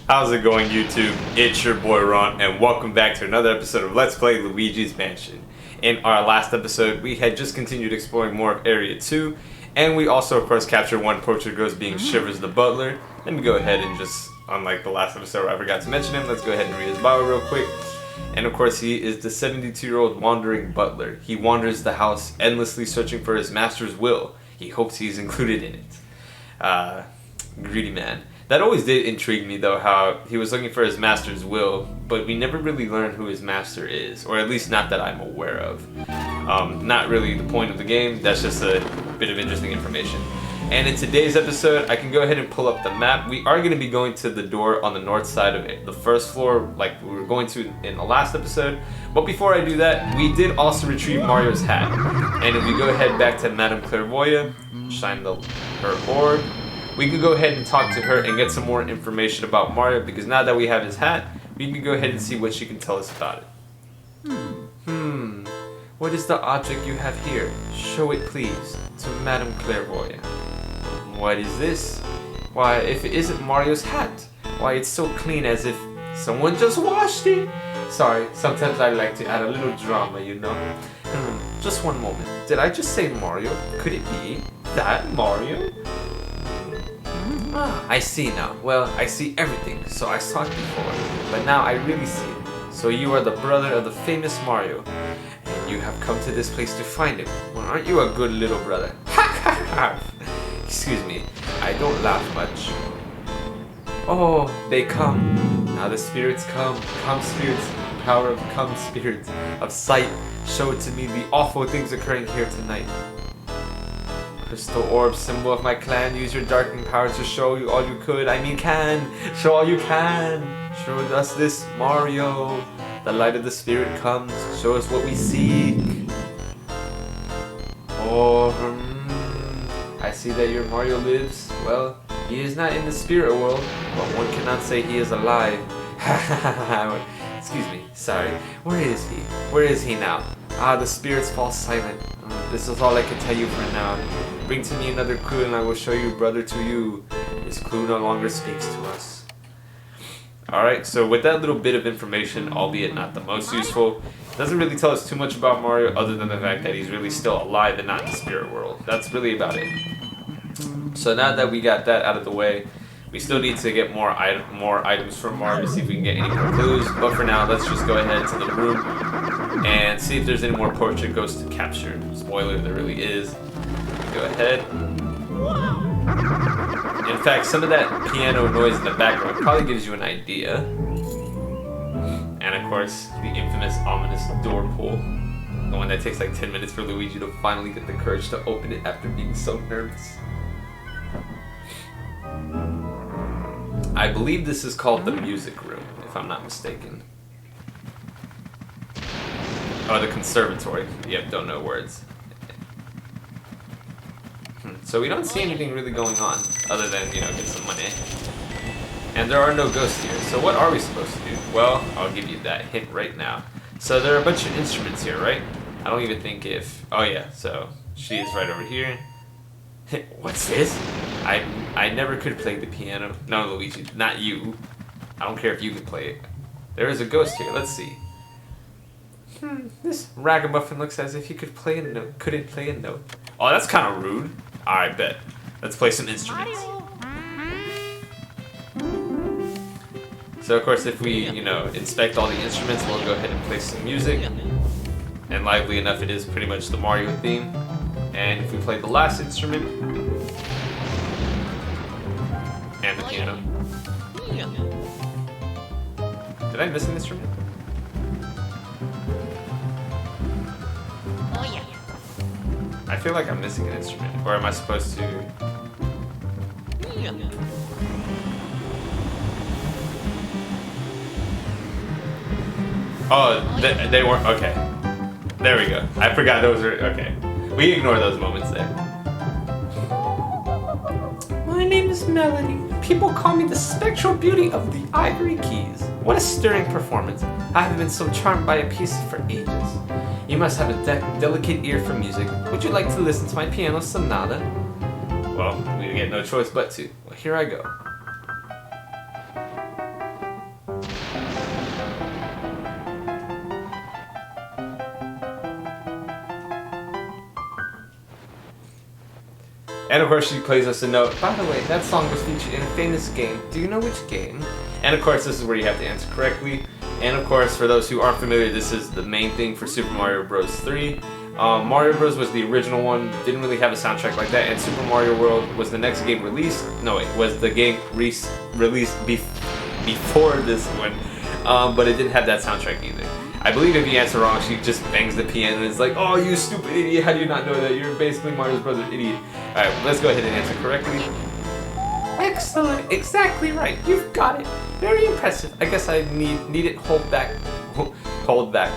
How's it going, YouTube? It's your boy Ron, and welcome back to another episode of Let's Play Luigi's Mansion. In our last episode, we had just continued exploring more of Area 2, and we also, of course, captured one poacher ghost being Shivers the Butler. Let me go ahead and just, unlike the last episode where I forgot to mention him, let's go ahead and read his bio real quick. And of course, he is the 72-year-old wandering butler. He wanders the house, endlessly searching for his master's will. He hopes he's included in it. Greedy man. That always did intrigue me, though, how he was looking for his master's will, but we never really learned who his master is, or at least not that I'm aware of. Not really the point of the game, that's just a bit of interesting information. And in today's episode, I can go ahead and pull up the map. We are going to be going to the door on the north side of the first floor, like we were going to in the last episode. But before I do that, we did also retrieve Mario's hat. And if we go ahead back to Madame Clairvoyant, shine her orb, we could go ahead and talk to her and get some more information about Mario, because now that we have his hat, we can go ahead and see what she can tell us about it. What is the object you have here? Show it, please, to Madame Clairvoyant. What is this? Why, if it isn't Mario's hat, why, it's so clean as if someone just washed it. Sorry, sometimes I like to add a little drama, you know. Just one moment. Did I just say Mario? Could it be that Mario? I see now. Well, I see everything, so I saw it before, but now I really see it. So you are the brother of the famous Mario, and you have come to this place to find him. Well, aren't you a good little brother? Excuse me, I don't laugh much. Oh, they come. Now the spirits come. Come spirits, power of come spirits of sight. Show to me the awful things occurring here tonight. Crystal orb, symbol of my clan, use your darkening power to show you all you could. Show all you can. Show us this, Mario. The light of the spirit comes, show us what we seek. Oh, I see that your Mario lives. Well, he is not in the spirit world, but one cannot say he is alive. Excuse me, sorry. Where is he? Where is he now? Ah, the spirits fall silent. This is all I can tell you for now. Bring to me another clue and I will show you brother to you. This clue no longer speaks to us. Alright, so with that little bit of information, albeit not the most useful, doesn't really tell us too much about Mario other than the fact that he's really still alive and not in the spirit world. That's really about it. So now that we got that out of the way, we still need to get more items from Mario to see if we can get any more clues. But for now, let's just go ahead to the room and see if there's any more portrait ghosts to capture. Spoiler, there really is. Go ahead. In fact, some of that piano noise in the background probably gives you an idea. And of course, the infamous ominous door pull. The one that takes like 10 minutes for Luigi to finally get the courage to open it after being so nervous. I believe this is called the music room, if I'm not mistaken. Oh, the conservatory. Yep, don't know words. So we don't see anything really going on, other than, you know, get some money. And there are no ghosts here, so what are we supposed to do? Well, I'll give you that hint right now. So there are a bunch of instruments here, right? I don't even think if... Oh yeah, so she is right over here. What's this? I never could play the piano. No, Luigi, not you. I don't care if you can play it. There is a ghost here, let's see. This ragamuffin looks as if he couldn't play a note. Oh, that's kind of rude. Alright, bet. Let's play some instruments. So, of course, if we, you know, inspect all the instruments, we'll go ahead and play some music. And lively enough, it is pretty much the Mario theme. And if we play the last instrument, and the piano. Did I miss an instrument? I feel like I'm missing an instrument, or am I supposed to? Oh, they weren't, okay. There we go. I forgot those were, okay. We ignore those moments there. My name is Melody. People call me the spectral beauty of the Ivory Keys. What a stirring performance. I haven't been so charmed by a piece for ages. You must have a delicate ear for music. Would you like to listen to my piano sonata? Well, we get no choice but to. Well, here I go. And of course she plays us a note. By the way, that song was featured in a famous game. Do you know which game? And of course this is where you have to answer correctly. And of course, for those who aren't familiar, this is the main thing for Super Mario Bros. 3. Mario Bros. Was the original one, didn't really have a soundtrack like that, and Super Mario World was the next game released. No, it was the game released before this one, but it didn't have that soundtrack either. I believe if you answer wrong, she just bangs the piano and is like, "Oh, you stupid idiot, how do you not know that? You're basically Mario's brother, idiot." Alright, let's go ahead and answer correctly. Excellent, exactly right, you've got it. Very impressive. I guess I needed hold back.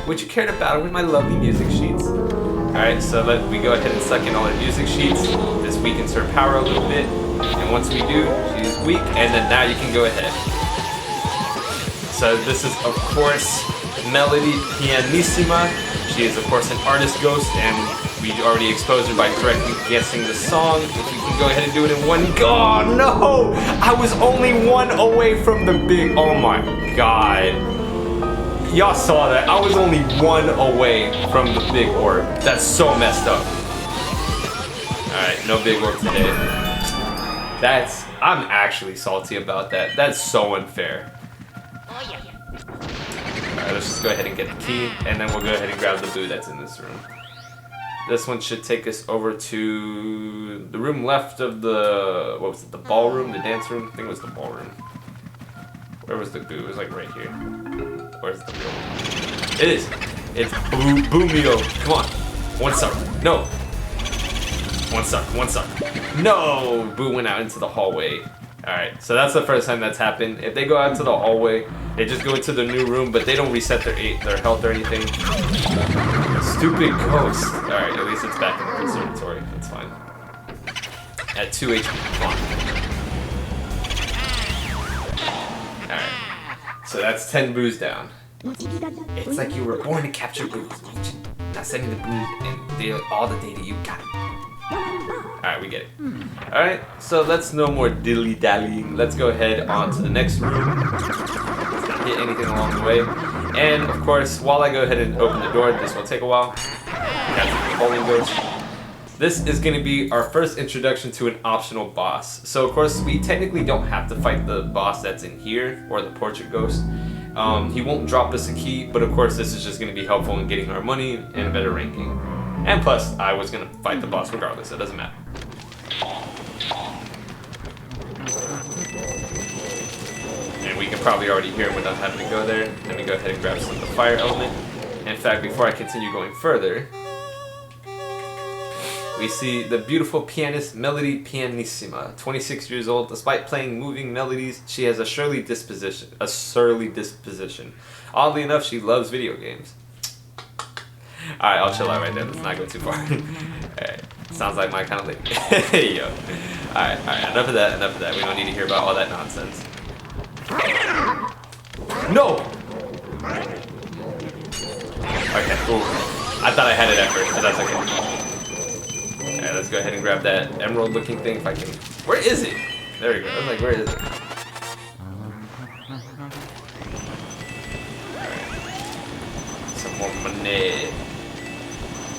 Would you care to battle with my lovely music sheets? Alright, so we go ahead and suck in all her music sheets. This weakens her power a little bit. And once we do, she's weak, and then now you can go ahead. So this is, of course, Melody Pianissima. She is, of course, an artist ghost, and we already exposed her by correctly guessing the song. If we can go ahead and do it in one go. Oh, no! I was only one away from the big... Oh my god. Y'all saw that. I was only one away from the big orb. That's so messed up. Alright, no big orb today. I'm actually salty about that. That's so unfair. Alright, let's just go ahead and get the key, and then we'll go ahead and grab the boo that's in this room. This one should take us over to the room left of the, what was it, the ballroom, the dance room? I think it was the ballroom. Where was the boo? It was like right here. Where's the real one? It is. It's Boo Mio. Come on. One suck. No. One suck. One suck. No! Boo went out into the hallway. Alright, so that's the first time that's happened. If they go out into the hallway, they just go into the new room, but they don't reset their health or anything. Stupid ghost. Alright, at least it's back in the conservatory. That's fine. At 2 HP. Come on. Alright. So that's 10 boos down. It's like you were born to capture boos. Now sending the boos and all the data you got. Alright, we get it. Alright, so let's no more dilly-dallying. Let's go ahead on to the next room. Let's not hit anything along the way. And, of course, while I go ahead and open the door, this will take a while. Capture the bowling ghost. This is going to be our first introduction to an optional boss. So, of course, we technically don't have to fight the boss that's in here, or the portrait ghost. He won't drop us a key, but of course this is just going to be helpful in getting our money and a better ranking. And plus, I was going to fight the boss regardless, it doesn't matter. And we can probably already hear him without having to go there. Let me go ahead and grab some of the fire element. In fact, before I continue going further, we see the beautiful pianist Melody Pianissima, 26 years old. Despite playing moving melodies, she has a surly disposition. Oddly enough, she loves video games. Alright, I'll chill out right there. Let's not go too far. Alright, sounds like my kind of lady. Hey, yo. Alright, enough of that. We don't need to hear about all that nonsense. No! Okay, ooh. I thought I had it at first, but that's okay. Alright, let's go ahead and grab that emerald looking thing if I can. Where is it? There we go. I was like, where is it? Alright. Some more money.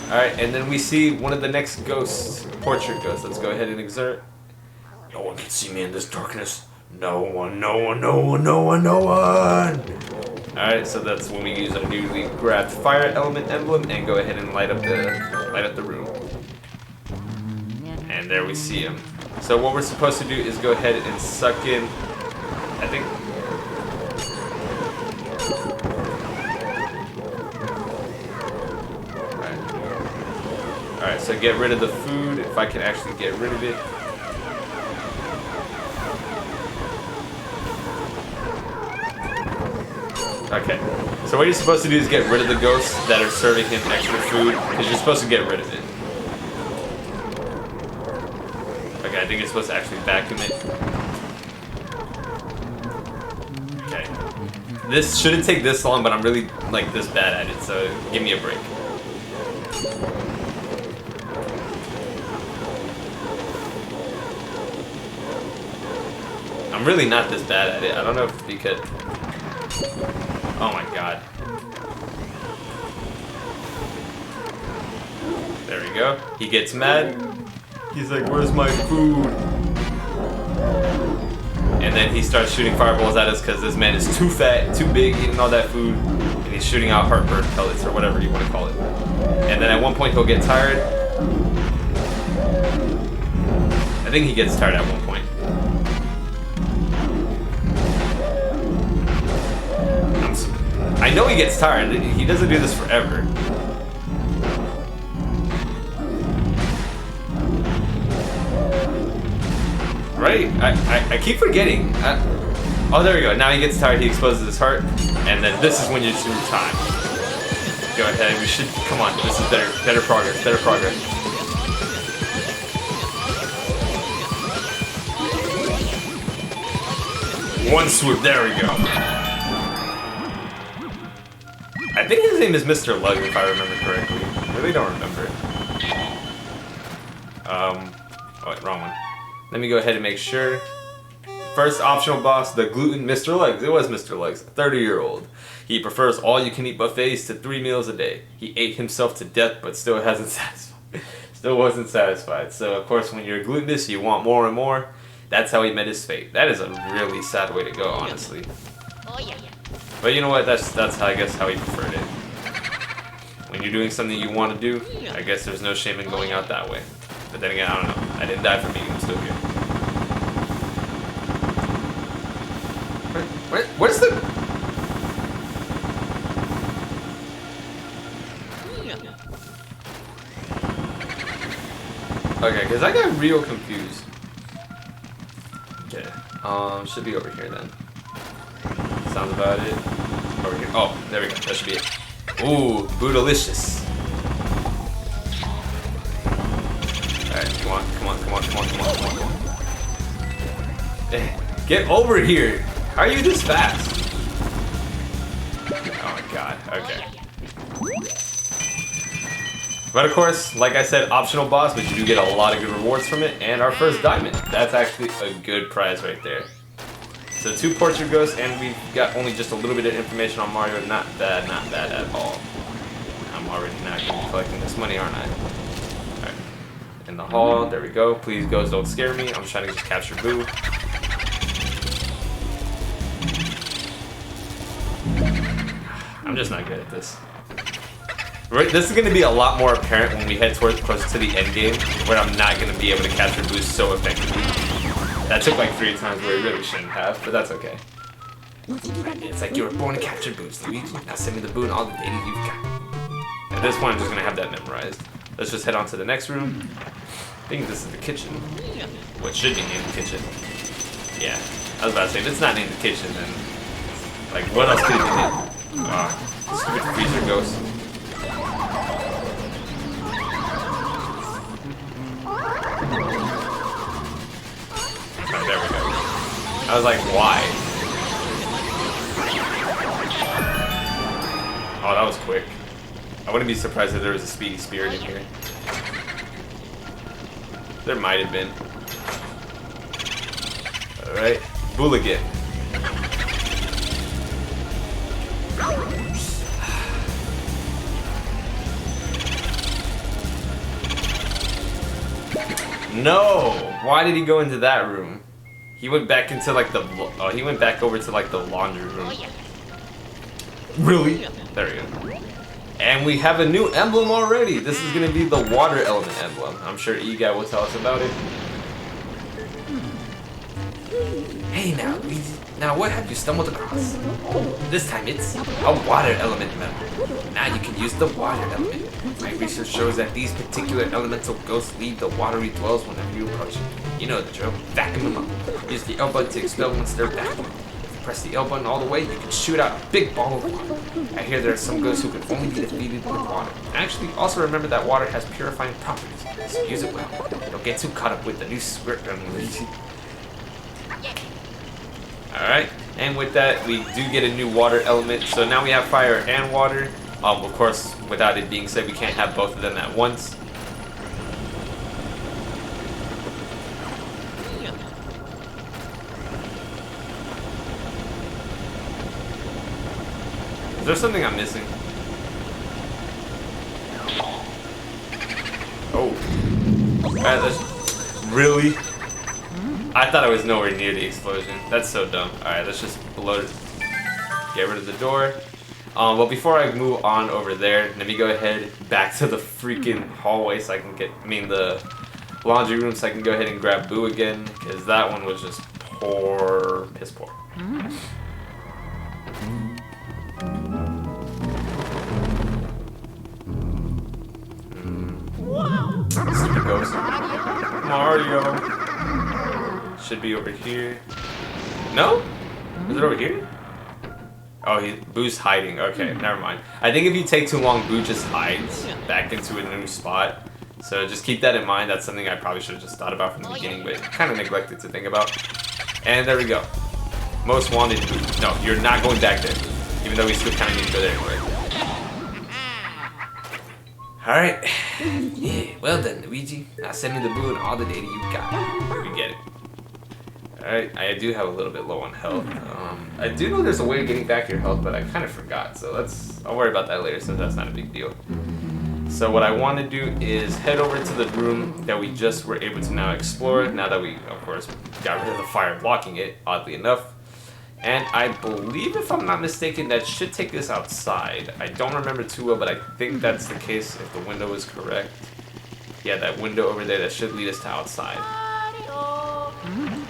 Alright, and then we see one of the next ghosts, portrait ghosts. Let's go ahead and exert. No one can see me in this darkness. No one. Alright, so that's when we use our newly grabbed fire element emblem and go ahead and light up the room. And there we see him. So what we're supposed to do is go ahead and suck in, I think. Alright, so get rid of the food, if I can actually get rid of it. Okay, so what you're supposed to do is get rid of the ghosts that are serving him extra food, because you're supposed to get rid of it. Okay, I think you're supposed to actually vacuum it. Okay. This shouldn't take this long, but I'm really, like, this bad at it, so give me a break. I'm really not this bad at it. I don't know if we could... Oh my god. There we go. He gets mad. He's like, where's my food? And then he starts shooting fireballs at us because this man is too fat, too big, eating all that food. And he's shooting out heartburn pellets or whatever you want to call it. And then at one point he'll get tired. I think he gets tired at one point. I know he gets tired. He doesn't do this forever. Right? I keep forgetting. Oh, there we go. Now he gets tired. He exposes his heart. And then this is when you're through time. Go ahead. We should... Come on. This is better progress. Better progress. One swoop. There we go. I think his name is Mr. Lug, if I remember correctly. I really don't remember. Oh, wait, wrong one. Let me go ahead and make sure. First optional boss, the gluten Mr. Legs. It was Mr. Legs, a 30-year-old. He prefers all-you-can-eat buffets to 3 meals a day. He ate himself to death, but still wasn't satisfied. So, of course, when you're glutinous, you want more and more. That's how he met his fate. That is a really sad way to go, honestly. But you know what? That's how I guess how he preferred it. When you're doing something you want to do, I guess there's no shame in going out that way. But then again, I don't know. I didn't die from eating. I'm still here. Where's the... Okay, because I got real confused. Okay. Should be over here then. Sounds about it. Over here. Oh, there we go. That should be it. Ooh, boodalicious. Alright, come on. Get over here! How are you this fast? Oh my god, okay. But of course, like I said, optional boss, but you do get a lot of good rewards from it, and our first diamond. That's actually a good prize right there. So 2 portrait ghosts, and we've got only just a little bit of information on Mario. Not bad at all. I'm already not going to be collecting this money, aren't I? Alright. In the hall, there we go. Please, ghosts, don't scare me. I'm trying to just capture Boo. I'm just not good at this. Right, this is going to be a lot more apparent when we head closer to the end game, where I'm not going to be able to capture Boo so effectively. That took like 3 times where it really shouldn't have, but that's okay. It's like you were born to capture Boos, Luigi. Now send me the Boo and all the data you've got. At this point, I'm just going to have that memorized. Let's just head on to the next room. I think this is the kitchen. What should be named the kitchen. Yeah, I was about to say, if it's not named the kitchen, then... Like, what else could it be named? Stupid freezer ghost. Oh, there we go. I was like, why? Oh, that was quick. I wouldn't be surprised if there was a speedy spirit in here. There might have been. Alright, Booligan. No! Why did he go into that room? He went back into like the... Oh, he went back over to like the laundry room. Really? There we go. And we have a new emblem already. This is going to be the water element emblem. I'm sure E-Guy will tell us about it. Hey now, Luigi. Now what have you stumbled across? This time it's a water element member. Now you can use the water element. My research shows that these particular elemental ghosts leave the watery dwells whenever you approach them. You know the drill. Vacuum them up. Use the L button to expel once they're vacuumed. If you press the L button all the way, you can shoot out a big ball of water. I hear there are some ghosts who can only be defeated with water. Actually, also remember that water has purifying properties, so use it well. Don't get too caught up with the new squirt gun, Luigi. Alright, and with that, we do get a new water element. So now we have fire and water. Of course, without it being said, we can't have both of them at once. Is there something I'm missing? Oh. Alright, let's... Really? I thought I was nowhere near the explosion. That's so dumb. Alright, let's just blow it. Get rid of the door. Well, before I move on over there, let me go ahead back to the freaking hallway so I can get, the laundry room so I can go ahead and grab Boo again, because that one was just piss poor. Stupid ghost. Mario. Should be over here. No? Is it over here? Oh, Boo's hiding. Okay, never mind. I think if you take too long, Boo just hides back into a new spot. So just keep that in mind. That's something I probably should have just thought about from the beginning, but kind of neglected to think about. And there we go. Most wanted Boo. No, you're not going back there. Even though we still kind of need to go there anyway. Alright. Yeah, well done, Luigi. Now send me the Boo and all the data you got. We get it. Alright, I do have a little bit low on health. I do know there's a way of getting back your health, but I kind of forgot. So I'll worry about that later since that's not a big deal. So what I want to do is head over to the room that we just were able to now explore. Now that we, of course, got rid of the fire blocking it, oddly enough. And I believe, if I'm not mistaken, that should take us outside. I don't remember too well, but I think that's the case if the window is correct. Yeah, that window over there, that should lead us to outside.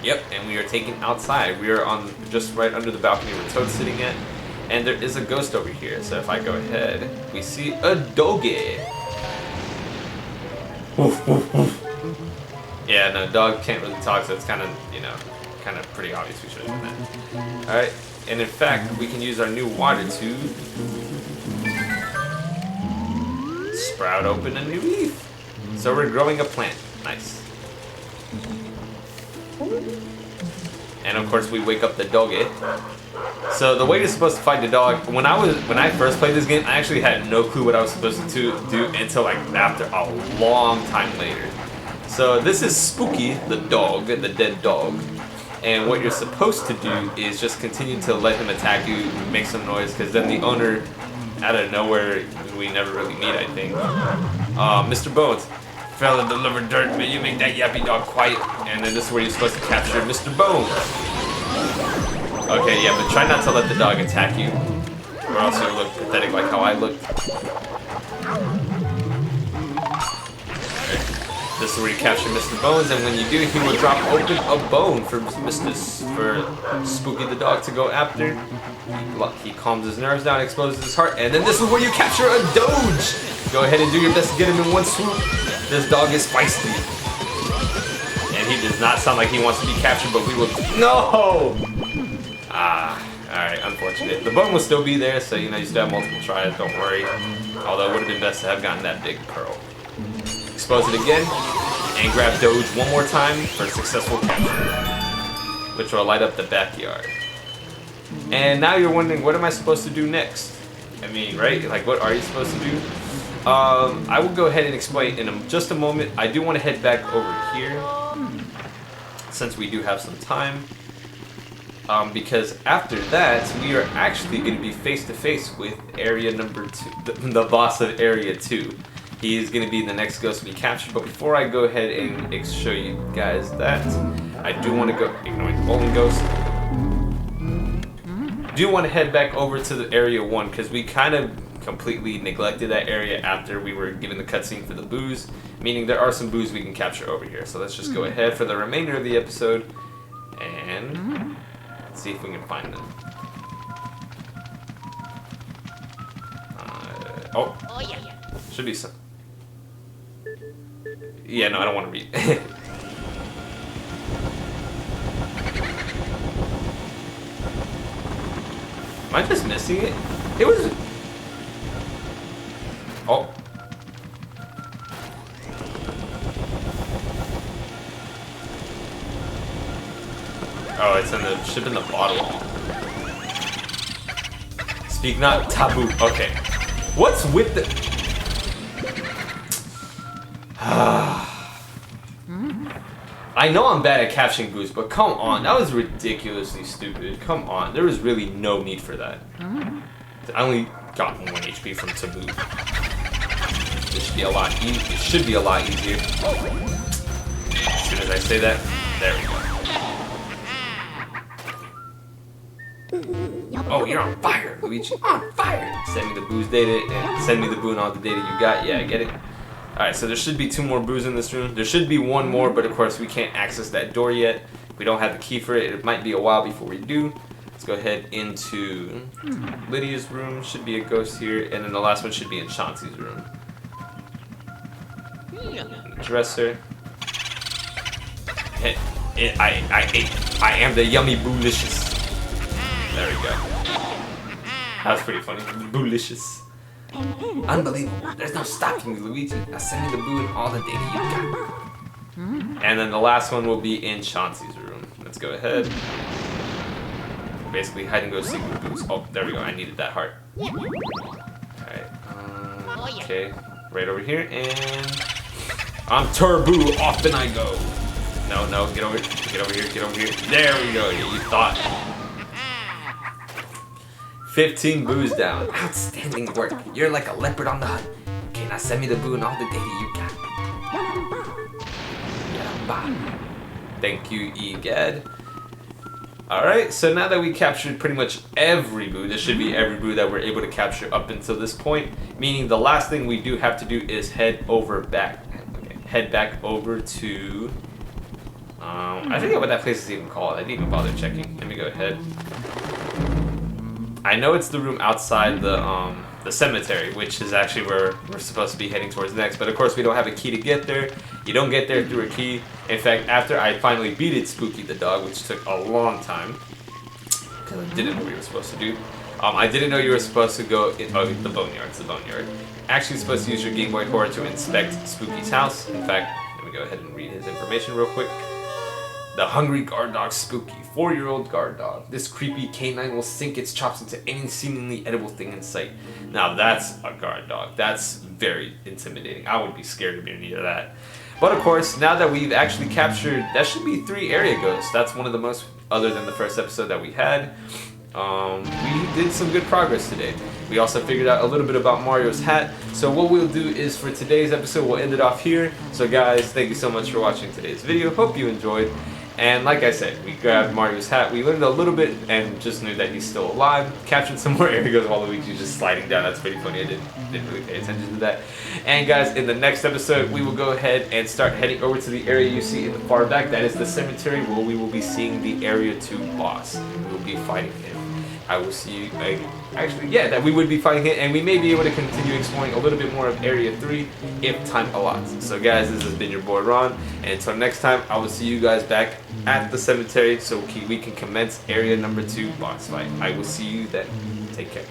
Yep, and we are taken outside. We are on just right under the balcony where Toad's sitting at. And there is a ghost over here. So if I go ahead, we see a doggy. Woof, woof, woof. Yeah, no, dog can't really talk, so it's kind of, kind of pretty obvious we should have done that. Alright, and in fact, we can use our new water to sprout open a new leaf. So we're growing a plant. Nice. And of course we wake up the doggy. So the way you're supposed to fight the dog, when I first played this game, I actually had no clue what I was supposed to do until like after a long time later. So this is Spooky, the dog, the dead dog. And what you're supposed to do is just continue to let him attack you, make some noise, because then the owner, out of nowhere, we never really meet, I think. Mr. Bones, fella delivered dirt, but you make that yappy dog quiet. And then this is where you're supposed to capture Mr. Bones. Okay, yeah, but try not to let the dog attack you, or else you'll look pathetic like how I look. This is where you capture Mr. Bones, and when you do, he will drop open a bone for Spooky the dog to go after. He calms his nerves down, exposes his heart, and then this is where you capture a Doge! Go ahead and do your best to get him in one swoop. This dog is feisty. And he does not sound like he wants to be captured, but we will... No! Alright, unfortunate. The bone will still be there, so you still have multiple tries, don't worry. Although it would have been best to have gotten that big pearl. Expose it again, and grab Doge one more time for successful capture, which will light up the backyard. And now you're wondering, what am I supposed to do next? Right? Like, what are you supposed to do? I will go ahead and explain in just a moment. I do want to head back over here, since we do have some time. Because after that, we are actually going to be face to face with area number 2, the boss of area 2. He is going to be the next ghost we captured, but before I go ahead and show you guys that, I do want to go, ignoring the bowling ghost, do want to head back over to the area 1, because we kind of completely neglected that area after we were given the cutscene for the boos, meaning there are some boos we can capture over here. So let's just go ahead for the remainder of the episode, and let's see if we can find them. Oh, should be some. Yeah, no, I don't want to read. Am I just missing it? It was... Oh. Oh, it's in the ship in the bottle. Speak not taboo. Okay. What's with the... I know I'm bad at capturing boos, but come on, that was ridiculously stupid. Come on, there was really no need for that. I only got 1 HP from Taboo. This should be a lot easier. It should be a lot easier. soon as I say that. There we go. Oh, you're on fire, Luigi. On fire. Send me the booze data and send me the boo and all the data you got. Yeah, I get it. Alright, so there should be 2 more boos in this room. There should be 1 more, but of course we can't access that door yet. We don't have the key for it. It might be a while before we do. Let's go ahead into Lydia's room. Should be a ghost here. And then the last one should be in Chauncey's room. Dresser. I am the yummy boolicious. There we go. That was pretty funny. Boolicious. Unbelievable. There's no stopping me, Luigi. Now send me the boo and all the data you got. And then the last one will be in Chauncey's room. Let's go ahead. Basically, hide and go seek the boos. Oh, there we go. I needed that heart. Alright. Okay. Right over here. And I'm turbo. Off and I go. No, no. Get over here. Get over here. Get over here. There we go. Yeah, you thought. 15 boos down. Outstanding work. You're like a leopard on the hunt. Okay, now send me the boo and all the data you got. Thank you, Egad. Alright, so now that we captured pretty much every boo, this should be every boo that we're able to capture up until this point, meaning the last thing we do have to do is head back over to I forget what that place is even called. I didn't even bother checking. Let me go ahead. I know it's the room outside the cemetery, which is actually where we're supposed to be heading towards next. But of course, we don't have a key to get there. You don't get there through a key. In fact, after I finally beated Spooky the dog, which took a long time, because I didn't know what you were supposed to do. I didn't know you were supposed to go in the boneyard. It's the boneyard. Actually, supposed to use your Game Boy Horror to inspect Spooky's house. In fact, let me go ahead and read his information real quick. The hungry guard dog Spooky, 4-year-old guard dog. This creepy canine will sink its chops into any seemingly edible thing in sight. Now that's a guard dog. That's very intimidating. I would be scared to be near that. But of course, now that we've actually captured, that should be 3 area ghosts. That's one of the most, other than the first episode that we had. We did some good progress today. We also figured out a little bit about Mario's hat. So what we'll do is for today's episode, we'll end it off here. So guys, thank you so much for watching today's video. Hope you enjoyed. And like I said, we grabbed Mario's hat, we learned a little bit and just knew that he's still alive. Captured some more area ghosts while Luigi's just sliding down. That's pretty funny. I didn't really pay attention to that. And guys, in the next episode, we will go ahead and start heading over to the area you see in the far back. That is the cemetery where we will be seeing the Area 2 boss. We will be fighting him. I will see you, that we would be fighting him, and we may be able to continue exploring a little bit more of Area 3 if time allots. So guys, this has been your boy Ron, and until next time, I will see you guys back at the cemetery so we can commence Area number 2 boss fight. I will see you then. Take care.